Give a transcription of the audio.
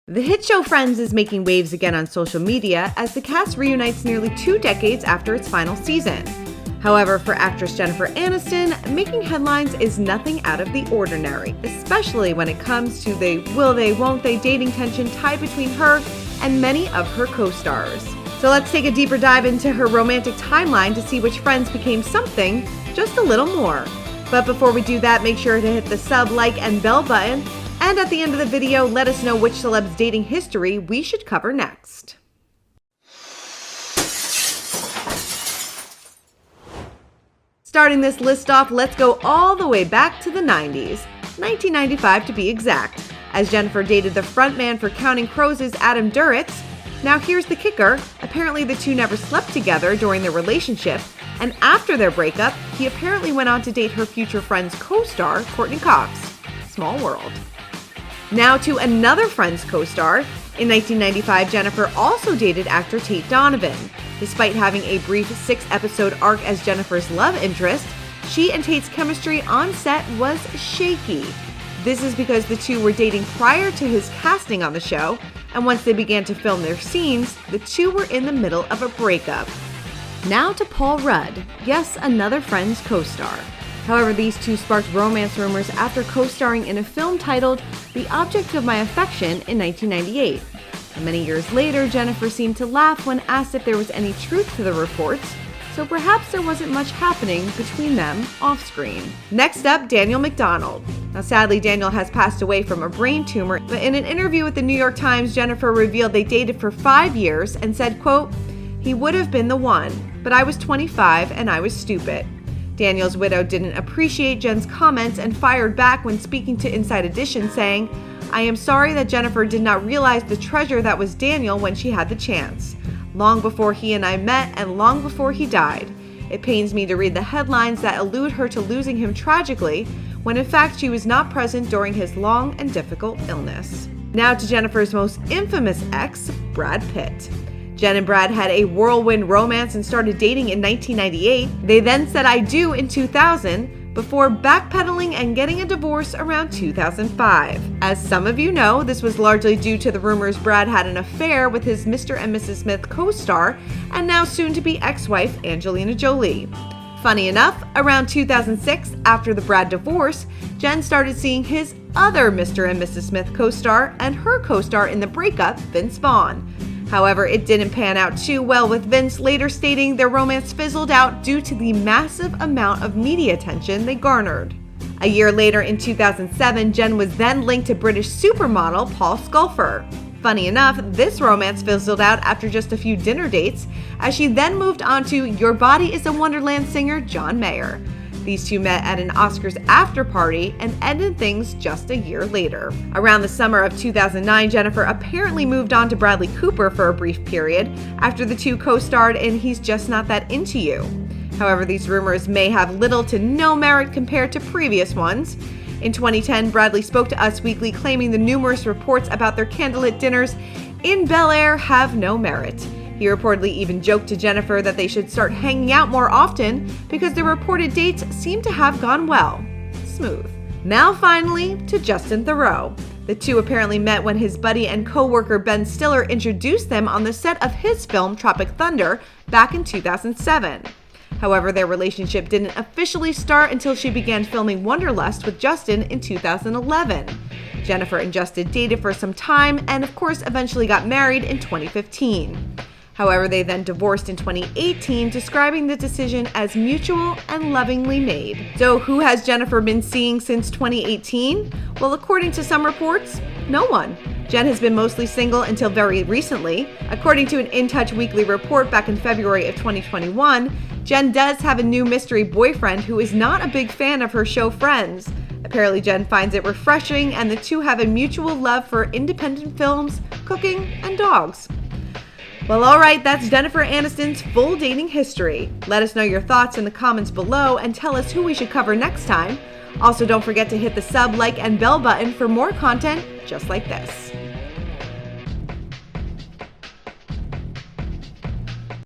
The hit show Friends is making waves again on social media as the cast reunites nearly 2 decades after its final season. However, for actress Jennifer Aniston, making headlines is nothing out of the ordinary, especially when it comes to the will they, won't they dating tension tied between her and many of her co-stars. So let's take a deeper dive into her romantic timeline to see which friends became something just a little more. But before we do that, make sure to hit the sub, like, and bell button. And at the end of the video, let us know which celeb's dating history we should cover next. Starting this list off, let's go all the way back to the 90s, 1995 to be exact, as Jennifer dated the frontman for Counting Crows' Adam Duritz. Now here's the kicker, apparently the two never slept together during their relationship, and after their breakup, he apparently went on to date her future friend's co-star, Courtney Cox. Small world. Now to another Friends co-star. In 1995, Jennifer also dated actor Tate Donovan. Despite having a brief 6-episode arc as Jennifer's love interest, she and Tate's chemistry on set was shaky. This is because the two were dating prior to his casting on the show, and once they began to film their scenes, the two were in the middle of a breakup. Now to Paul Rudd, yes, another Friends co-star. However, these two sparked romance rumors after co-starring in a film titled The Object of My Affection in 1998. And many years later, Jennifer seemed to laugh when asked if there was any truth to the reports, so perhaps there wasn't much happening between them off-screen. Next up, Daniel McDonald. Now sadly, Daniel has passed away from a brain tumor, but in an interview with the New York Times, Jennifer revealed they dated for 5 years and said, quote, "He would have been the one, but I was 25 and I was stupid." Daniel's widow didn't appreciate Jen's comments and fired back when speaking to Inside Edition, saying, "I am sorry that Jennifer did not realize the treasure that was Daniel when she had the chance. Long before he and I met and long before he died. It pains me to read the headlines that allude her to losing him tragically, when in fact she was not present during his long and difficult illness." Now to Jennifer's most infamous ex, Brad Pitt. Jen and Brad had a whirlwind romance and started dating in 1998. They then said "I do" in 2000, before backpedaling and getting a divorce around 2005. As some of you know, this was largely due to the rumors Brad had an affair with his Mr. and Mrs. Smith co-star and now soon-to-be ex-wife Angelina Jolie. Funny enough, around 2006, after the Brad divorce, Jen started seeing his other Mr. and Mrs. Smith co-star and her co-star in the breakup, Vince Vaughn. However, it didn't pan out too well, with Vince later stating their romance fizzled out due to the massive amount of media attention they garnered. A year later, in 2007, Jen was then linked to British supermodel Paul Sculfer. Funny enough, this romance fizzled out after just a few dinner dates, as she then moved on to Your Body is a Wonderland singer John Mayer. These two met at an Oscars after party and ended things just a year later. Around the summer of 2009, Jennifer apparently moved on to Bradley Cooper for a brief period after the two co-starred in He's Just Not That Into You. However, these rumors may have little to no merit compared to previous ones. In 2010, Bradley spoke to Us Weekly claiming the numerous reports about their candlelit dinners in Bel Air have no merit. He reportedly even joked to Jennifer that they should start hanging out more often because their reported dates seem to have gone well. Smooth. Now finally, to Justin Theroux. The two apparently met when his buddy and co-worker Ben Stiller introduced them on the set of his film Tropic Thunder back in 2007. However, their relationship didn't officially start until she began filming Wanderlust with Justin in 2011. Jennifer and Justin dated for some time and of course eventually got married in 2015. However, they then divorced in 2018, describing the decision as mutual and lovingly made. So who has Jennifer been seeing since 2018? Well, according to some reports, no one. Jen has been mostly single until very recently. According to an In Touch Weekly report back in February of 2021, Jen does have a new mystery boyfriend who is not a big fan of her show Friends. Apparently, Jen finds it refreshing, and the two have a mutual love for independent films, cooking, and dogs. Well, alright, that's Jennifer Aniston's full dating history. Let us know your thoughts in the comments below and tell us who we should cover next time. Also, don't forget to hit the sub, like, and bell button for more content just like this.